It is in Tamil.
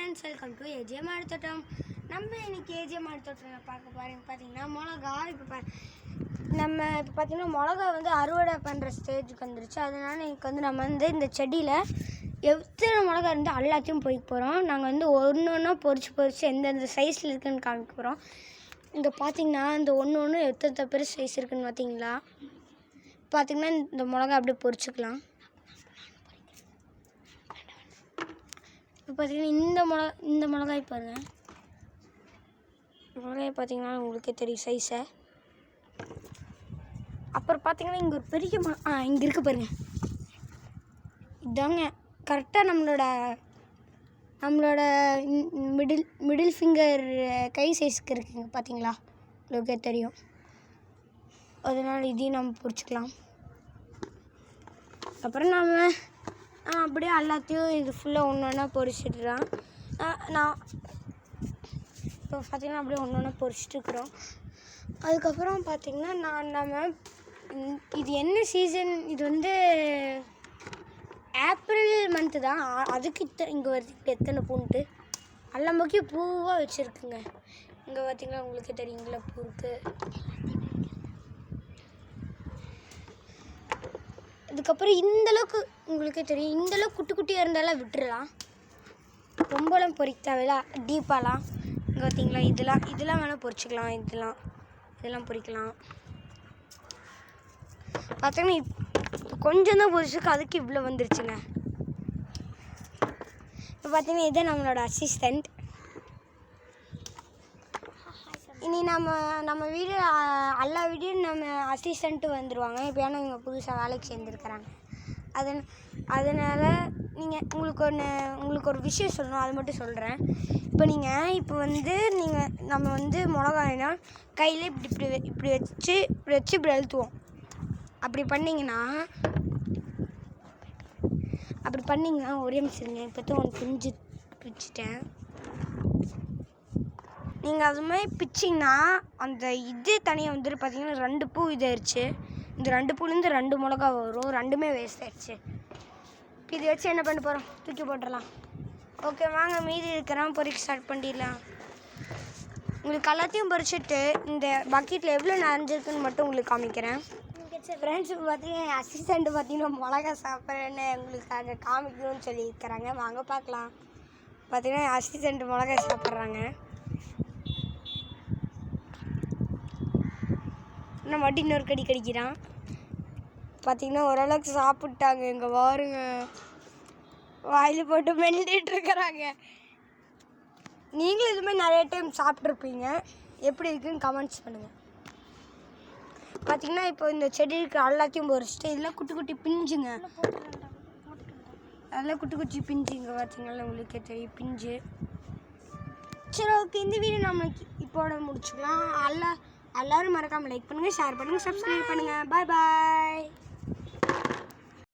ஃப்ரெண்ட்ஸ், வெல்கம் டு ஏஜே மாடித்தோட்டம். நம்ம இன்னைக்கு ஏஜே மாடித்தோட்டத்தில் பார்த்தீங்கன்னா மிளகா. நம்ம இப்போ பார்த்தீங்கன்னா மிளகா வந்து அறுவடை பண்ணுற ஸ்டேஜுக்கு வந்துருச்சு. அதனால் இன்னைக்கு வந்து நம்ம வந்து இந்த செடியில் எத்தனை மிளகா இருந்தால் எல்லாத்தையும் பொறிக்க போகிறோம். நாங்கள் வந்து ஒன்று ஒன்றா பொறிச்சு எந்தெந்த சைஸில் இருக்குதுன்னு காமிக்க போகிறோம். இங்கே பார்த்தீங்கன்னா இந்த ஒன்று எத்தனை பெரிய சைஸ் இருக்குதுன்னு பார்த்தீங்கன்னா இந்த மிளகா அப்படியே பொறிச்சிக்கலாம். இப்போ பார்த்தீங்கன்னா இந்த மிளகாய் பாருங்கள். மிளகாய் பார்த்தீங்கன்னா உங்களுக்கே தெரியும் சைஸை. அப்புறம் பார்த்தீங்கன்னா இங்கே ஒரு பெரிய இங்கே இருக்க பாருங்கள். இதாங்க கரெக்டாக நம்மளோட மிடில் ஃபிங்கர் கை சைஸ்க்கு இருக்குங்க. பார்த்தீங்களா, உங்களுக்கே தெரியும். அதனால் இதையும் நம்ம பொறிச்சிக்கலாம். அப்புறம் நம்ம அப்படியே எல்லாத்தையும் இது ஃபுல்லாக ஒன்று ஒன்றா பொறிச்சிடுறோம். நான் இப்போ பார்த்திங்கன்னா அப்படியே ஒன்று ஒன்றா பொறிச்சிட்ருக்குறோம். அதுக்கப்புறம் பார்த்திங்கன்னா நம்ம இது என்ன சீசன், இது வந்து ஏப்ரல் மந்த்து தான். அதுக்கு இங்கே வருது எத்தனை பூன்ட்டு எல்லாமே பூவாக வச்சுருக்குங்க. இங்கே பார்த்திங்கன்னா உங்களுக்கே தெரியுங்களா, பூ இருக்குது. அதுக்கப்புறம் இந்தளவுக்கு உங்களுக்கே தெரியும், இந்தளவுக்கு குட்டி குட்டியாக இருந்தாலும் விட்டுடலாம். ரொம்பலாம் பொறிக்க தேவையில்ல, டீப்பாலாம். இங்கே பார்த்தீங்களா, இதெல்லாம் வேணால் பொறிச்சிக்கலாம். இதெல்லாம் பொறிக்கலாம். பார்த்தீங்கன்னா கொஞ்சம் தான் பொறிச்சிருக்கு, அதுக்கு இவ்வளோ வந்துருச்சுங்க. இப்போ பார்த்தீங்கன்னா இதே நம்மளோட அசிஸ்டண்ட். இனி நம்ம வீடியோ எல்லா வீடியோவும் நம்ம அசிஸ்டண்ட்டு வந்துடுவாங்க. இப்போ ஏன்னா இவங்க புதுசாக வேலைக்கு சேர்ந்துருக்குறாங்க. அதனால் உங்களுக்கு ஒரு விஷயம் சொல்லணும், அது மட்டும் சொல்கிறேன். இப்போ வந்து நம்ம வந்து மிளகாய்னா கையில் இப்படி வச்சு இப்படி அழுத்துவோம். அப்படி பண்ணிங்கன்னா ஒரே நிமிஷம். இப்போ தான் ஒன்று பிரிச்சுட்டேன். நீங்கள் அது மாதிரி பிச்சிங்கன்னா அந்த இது தனியாக வந்துட்டு பார்த்தீங்கன்னா 2 பூ இதாகிடுச்சு. இந்த 2 பூலேருந்து 2 மிளகா வரும். 2மே வேஸ்ட் ஆகிடுச்சு. இது வச்சு என்ன பண்ண போகிறோம், தூக்கி போட்டுடலாம். ஓகே, வாங்க மீதி இருக்கிறான் பொறிக்க ஸ்டார்ட் பண்ணிடலாம். உங்களுக்கு எல்லாத்தையும் பொறிச்சிட்டு இந்த பக்கெட்டில் எவ்வளோ நிறைஞ்சிருக்குன்னு மட்டும் உங்களுக்கு காமிக்கிறேன். ஃப்ரெண்ட்ஸ், இப்போ பார்த்தீங்கன்னா என் அசிஸ்டண்ட்டு பார்த்தீங்கன்னா மிளகா சாப்பிட்றேன்னு உங்களுக்கு காமிக்கணும்னு சொல்லியிருக்கிறாங்க. வாங்க பார்க்கலாம். பார்த்தீங்கன்னா என் அசிஸ்டண்ட்டு மிளகா சாப்பிட்றாங்க. இன்னும் மட்டும் இன்னொரு கடி கடிக்கிறான். பார்த்தீங்கன்னா ஓரளவுக்கு சாப்பிட்டாங்க. இங்கே பாருங்க, வாயில் போட்டு மெல்லிட்டுருக்குறாங்க. நீங்களும் இதுமாதிரி நிறைய டைம் சாப்பிட்ருப்பீங்க. எப்படி இருக்குன்னு கமெண்ட்ஸ் பண்ணுங்கள். பார்த்தீங்கன்னா இப்போ இந்த செடி இருக்கிற எல்லாத்தையும் பொறிச்சிட்டு இதெல்லாம் குட்டி குட்டி பிஞ்சுங்க. அதெல்லாம் குட்டி பிஞ்சுங்க. பார்த்தீங்கன்னா உங்களுக்கே தெரியும், பிஞ்சு. சரி, ஓகே, இந்த வீடியோ நம்ம இப்போட முடிச்சுக்கலாம். எல்லோரும் மறக்காமல் லைக் பண்ணுங்கள், ஷேர் பண்ணுங்கள், சப்ஸ்கிரைப் பண்ணுங்கள். பாய்.